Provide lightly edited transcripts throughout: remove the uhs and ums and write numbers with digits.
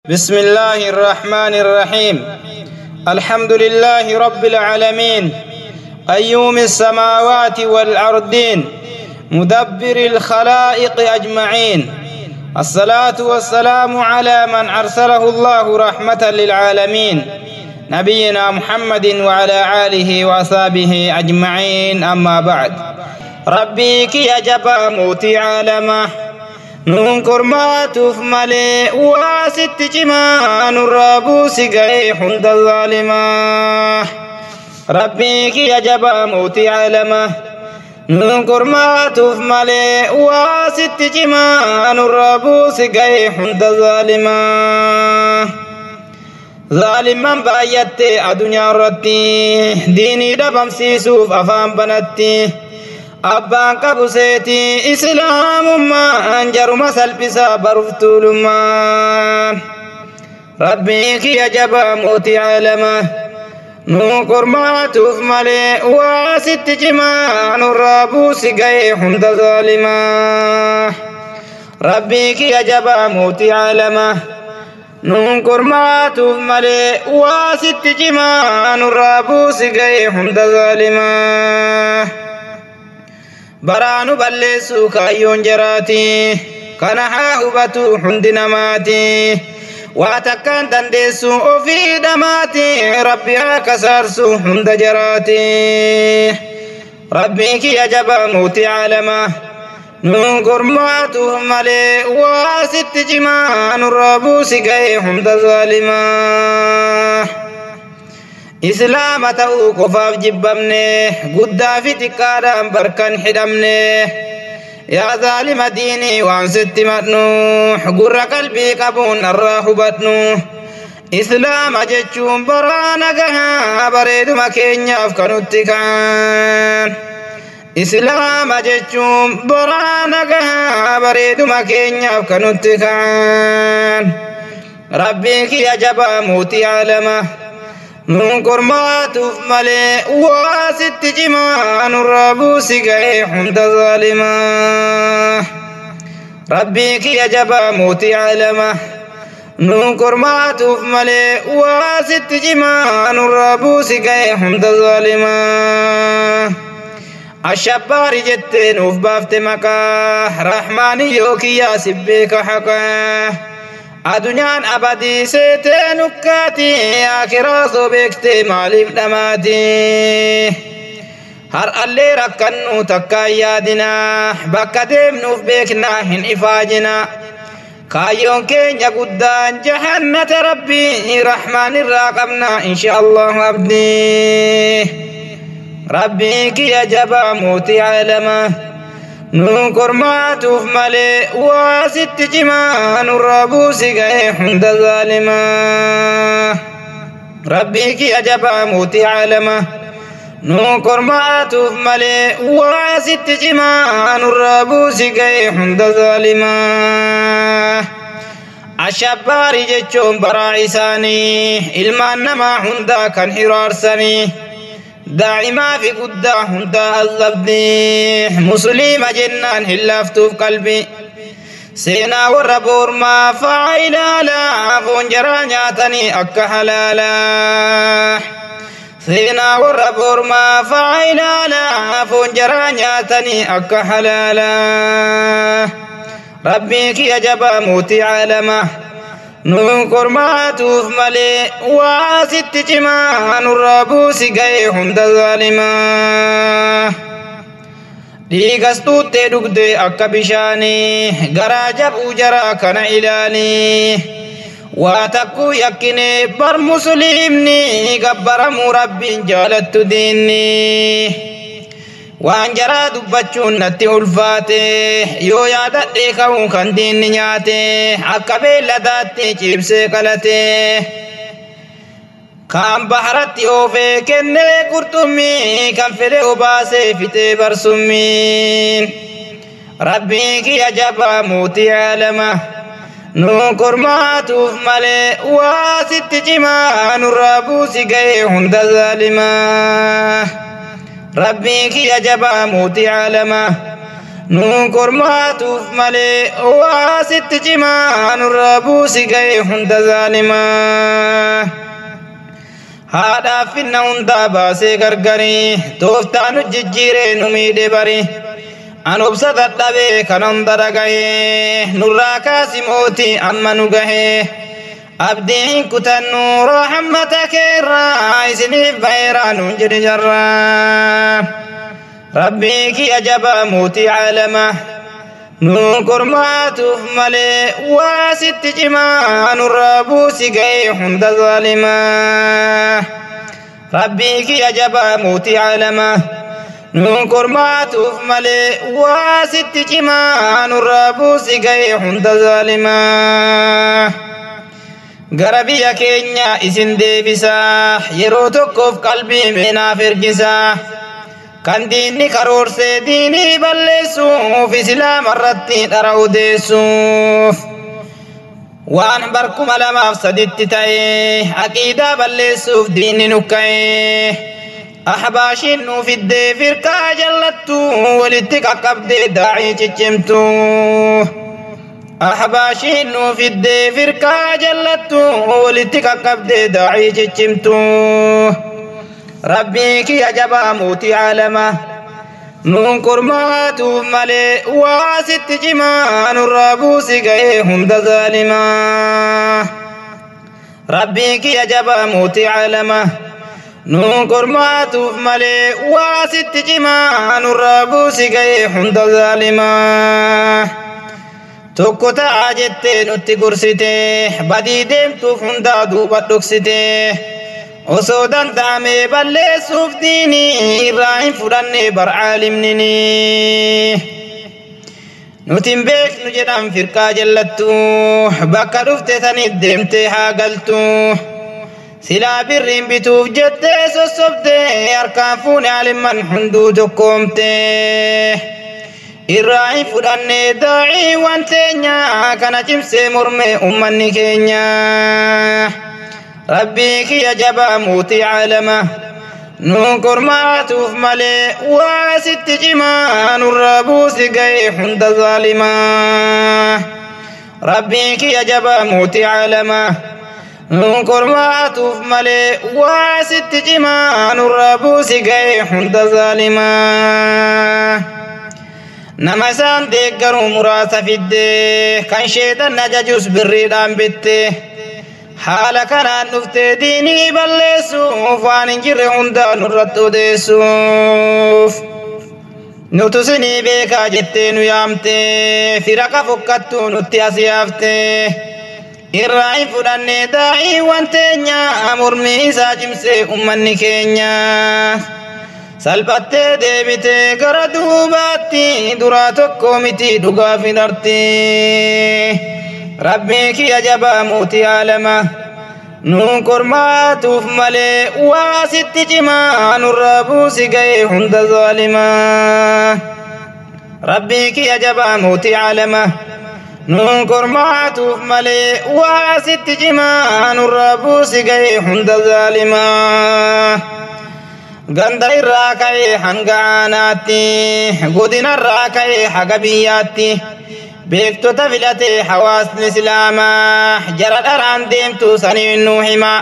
بسم الله الرحمن الرحيم. الحمد لله رب العالمين قيوم السماوات والأرضين مدبر الخلائق أجمعين. الصلاة والسلام على من أرسله الله رحمة للعالمين نبينا محمد وعلى آله وأصحابه أجمعين. أما بعد، ربي كي أجب موتي عالمه ننكر ما تفملي واسط جمان الرابو سقاي حند الظالمة. ربي كي يجب موتي عالمه ننكر ما تفملي واسط جمان الرابو سقاي حند الظالمة. ظالما بايت الدنيا رتي ديني دبم سيسوف أفام بنتي أبان كبسيتي إسلام ما أنجر مسل بسا برفتول ما. ربي كي يجب موتي عالمه نوكر ما تفملي واسط جمان الرابو سقاي حمد ظالمة. ربي كي يجب موتي عالمه نوكر ما تفملي واسط جمان الرابو سقاي حمد ظالمة. برانو بلسو كايون جراتي كان حاهبتو حند نماتي واتكان تندسو في دماتي ربي كسرسو حند جراتي. ربي كي يجب موتي عالمه ننكر ما تهملي واسط جمان الرابو سقاي حمد ظالمة. إسلام تأو قفاف جبمني قدا في تكارا بركان حدمني يا ظالم ديني وعن ست متنوح قر قلبي قبون الراح بطنوح. إسلام جتشون برانا قها بريد مكين يفكن التكان. إسلام جتشون برانا قها بريد مكين يفكن التكان. ربي كي يجب موتي عالمه ننكر ما تفملي واسط جمان الرابو سقاي حمد ظالمة. ربي كي يجب موتي عالمه ننكر ما تفملي واسط جمان الرابو سقاي حمد ظالمة. الشبار جتين وف بافت مكاه رحماني يوكي يا سبيك حقاه. أدنيان أبدي سيتنكاتي آخرا صبكتي مالف دماتي. هر اللي ركنو تكا يادنا بكا ديمنو بيكنا هن إفاجنا كايون كينيا قدان جهنة ربي رحمن الراقبنا إن شاء الله عبدي. ربي كي يجب موتي عالمه ننكر ما تفملي واسط جمان الرابو سقاي حمد ظالمة. ربي كي يجب موتي عالمه ننكر ما تفملي واسط جمان الرابو سقاي حمد ظالمة. الشبار جتشون براعساني ilmaan namaa hunda kan hiraarsanii دائما في قدا هندا الزبدي مسلم جنان هلافتوف قلبي سينا وربور ما فايلا لا فنجرا نياتني أكا حلالا. سينا وربور ما فايلا لا فنجرا نياتني أكا حلالا. ربي كي يجب موتي عالمه ننكر ما تفملي واسط جمان الرابو سقاي حمد ظالمة. ديغستو تدقدي أكا بشاني غراجب أجرا كان إلاني واتكو يكني بر مسلمني قبر مرب جالت ديني. waan jaraa dubbachuun natti ulfaate yoo yaadadhe ka'uun kan diinni nyaate akka beelladaatti ciibsee qalate kan baharatti oofee kennee qurxummii kan fedhe obaasee fixee barsummiin. Rabbii kiyya jabaa mootii caalama ننكر ما تفملي واسط جمان الرابو سقاي حمد ظالمة. ربي كي يجب موتي عالمه نوكر ما توف ملي واسط جمان الربوس جاي هند ظالما هذا في النوم داباسي غرغري توفتانو ججيري نميد بري أنو بسطت دبي كنم درغي نراكا سموتي أما نغي أبدين كتنو رحمتك الرئيسني بيران جر جرا ربي كي أجب موتي عالمه نوكر ما تهملي واسط جمان الربوس جاي هند ظالما ربي كي أجب موتي عالمه نوكر ما تهملي واسط جمان الربوس جاي هند ظالما غربي كينيا اسن ديبسا يرو توقف قلبي منا فرقسا كان ديني كرور سي ديني بلسوف اسلام الرتي تراودسوف وان بركم لما افسدت تاي عقيدة بلسوف ديني نكاي احباشي نو في الدي فرقا جلتو ولتك قبد داعي چچمتو أحباشي نو في الدي فرقا جلتو ولتك قبد داعي چچمتو ربي كي أجبا موتي عالمه ننكر ما ملي واسط جمان الربوس جاي هند ظالما ربي كي أجبا موتي عالمه ننكر ما ملي واسط جمان الربوس جاي هند ظالما توكو تاجت نتي قرسته بدي دمتو فندا دوبا دكسته وسودان دامي بلسوف ديني إبراهيم فراني بر عالمني نتم بيك نجدام فرقا جلتو بكا رفته ثاني دمته هاقلتو سلا برين بتوف جده سوسبته أركان فوني عالم من حندو قومته إبراهيم فراني داعي وانتينيا كان جمسي مرمي أمني كينيا ربي كي أجبا موتي عالمه ننكر ما توف ملي واسط جمان الربوس جاي هند ظالما ربي كي أجبا موتي عالمه ننكر ما توف ملي واسط جمان الربوس جاي هند ظالما نمسان ديقروا مراسة في الدي كان شيطان نججوس بريدان بيته حالا كان نفتي ديني بلسوف وان انجر هندا نرتو ديسوف نتسني بيكا جتين ويامتي فرقا فكتو نتي اسيافتي إرائي فراني داعي وانتينيا مرمي ساجمسي أمني كينيا سلبتي ديبتي قردوباتي دراتو كوميتي دقا في نرتي ربي كي أجبا موتي عالمه ننكر ما توف ملي واسط جمان الربوس جاي هند ظالما ربي كي أجبا موتي عالمه ننكر ما توف ملي واسط جمان الربوس جاي هند ظالما غند الراكي حنغاناتي غدين الراكي حقبياتي بيكتو تفلتي حواس الإسلاما جرد أران ديمتو سنين نوحما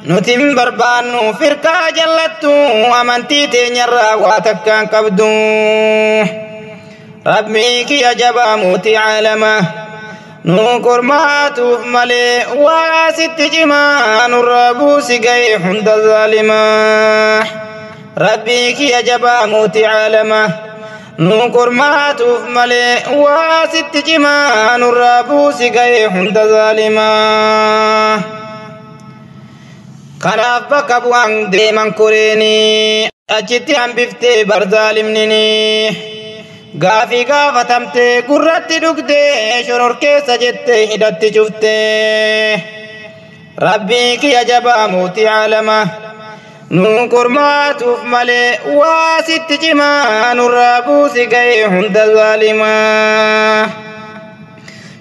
نتم بربانو فرقا جلتو أمنتي تنير واتكان قبدو ربي كي أجبا موتي عالمه ننكر ما توف ملي واسط جمان الربوس جاي هند ظالما ربي كي أجبا موتي عالمه ننكر ما توف ملي واسط جمان الربوس جاي هند ظالما كناف بك بوان ديمان كوريني أجتي عن بفتي برظالمني غافي غافتمتي قررتي دقدي شرور كيسا جتي هدتي شفتي ربي كي أجبا موتي عالمه ننكر ما توف ملي واسط جمان الربوس جاي هند ظالما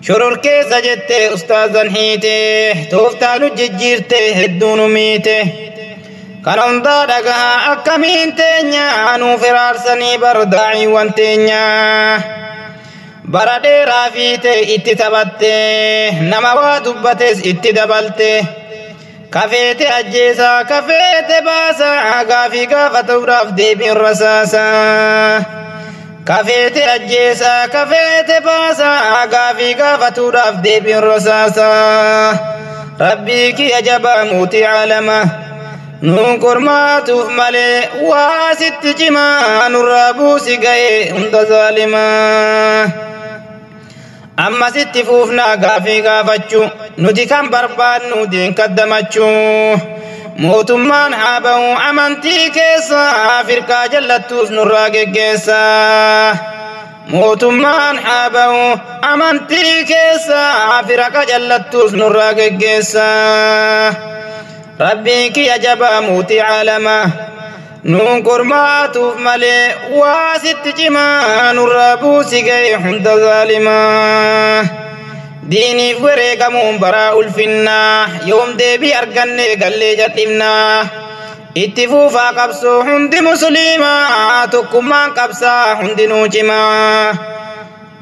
شرور كيسا جتي أستاذا هيتي توفتانو ججيرتي هدونو ميتي kan hundaa dhagaa akkamiin teenya nuu firaarsanii bardaa'ii wanteenya bara dheeraa fiite itti taphatte nama waa dubbates itti dabalte kafeete ajjeesaa kafeete baasaa gaafii gaafatuudhaaf deebiin rasaasaa kafeete ajjeesaa kafeete baasaa gaafii gaafatuudhaaf deebiin rasaasaa rabbii kiyya jabaa muutii caalama nuun kormaatuuf malee waa sitti cimaa nurraa buusi ga'e hunda zaalimaa amma sitti fuufnaa gaafii gaafachuu nuti kan barbaadnu diin kaddamachuu mootummaan haa ba'u amantii keessa firqaa jallattuus nurraa geggeessa mootummaan haa ba'u amantii keessa firqa jallattuus nurraa geggeessa rabbii kiyya jabaa muutii caalama nuun kormaatuuf malee waa sitti cimaa nurraa buusi ga'e hunda zaalimaa diiniif wareegamuun baraa ulfinnaa yoom deebii arganne gallee jadhibnaa itti fuufaa qabsoo hundi musliimaa tokkummaan qabsaa hundinuu cimaa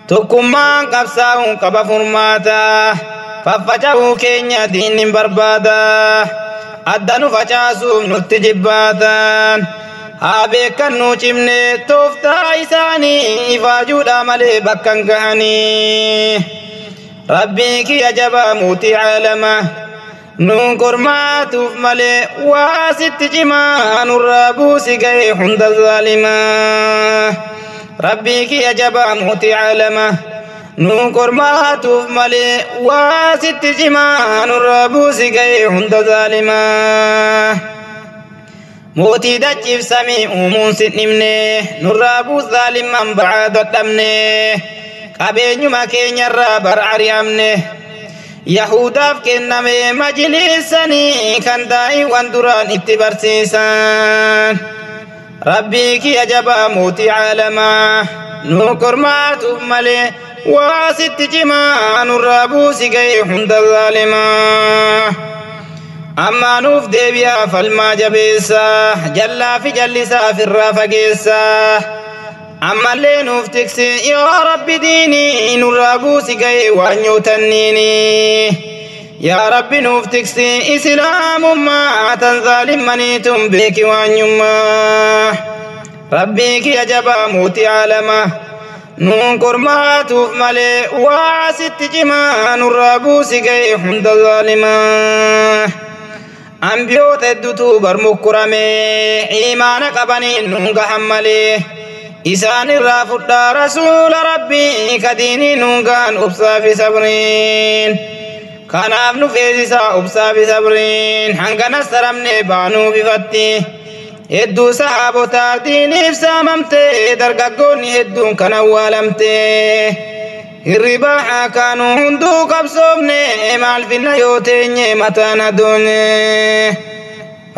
tokkummaan qabsaa'uun qaba furmaataa faffaca'uu keenya diinnin barbaada adda nu facaasuuf nutti jibbaatan haa beekannuu cimne tooftaa isaanii ifaajuudha malee bakkan gahanii rabbii kiyya jabaa muutii caalama nuun kormaatuuf malee waa sitti cimaa nurraa buusi ga'e hunda zaalimaa rabbii kiyya jabaa muutii caalama nuun kormaatuuf malee waa sitti cimaa nurraa buusi ga'e hunda zaalimaa mootii dachiif samii uumuun sin dhibne nurraa buus zaalimaan ba'aa dadhabne qabeenyuma keenyarraa bara ari'amne yahudaaf kenname majlisanii kan daa'iiwwan duraan itti barsiisan rabbii kiyya jabaa muutii caalamaa nuun kormaatuuf malee waa sitti cimaa nurraa buusi ga'e hunda zaalimaa amma nuuf deebi'aa falmaa jabeessa jallaa fi jallisaa firraa fageessa ammallee nuuf tiksi yaa rabbi diinii nurraa buusi ga'e waan nyootanniini yaa rabbi nuuf tiksi islaamummaa tan zaalimmaniitun beeki waanyummaa rabbii kiyya jabaa muutii caalama nuun kormaatuuf malee waa sitti cimaa nurraa buusi ga'e hunda zaalimaa ambiyoota hedduutu barmukkurame iimaana qabanii nuun gahan malee isaan irraa fudhaa rasuula rabbii kadiinii nuun gahan obsaa fi sabriin kanaaf nu feesisaa obsaa fi sabriin hanganas saramne baanuu bifatti hedduu sahaabotaa diiniif saamamte dargaggoonni hedduun kan awwaalamte hirribaa haa kaanuu hunduu qabsoofne maal finna yoo teenye mataan adoonye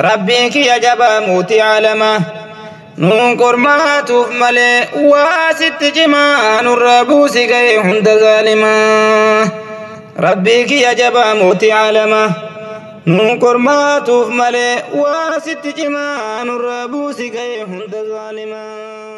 rabbiin kiyya jabaa muutii caalama nuun kormaatuuf malee waa sitti cimaa nurraa buusi ga'e hunda zaalimaa rabbii kiyya jabaa muutii caalama nuun kormaatuuf malee waa sitti cimaa nurraa buusi ga'e hunda zaalimaa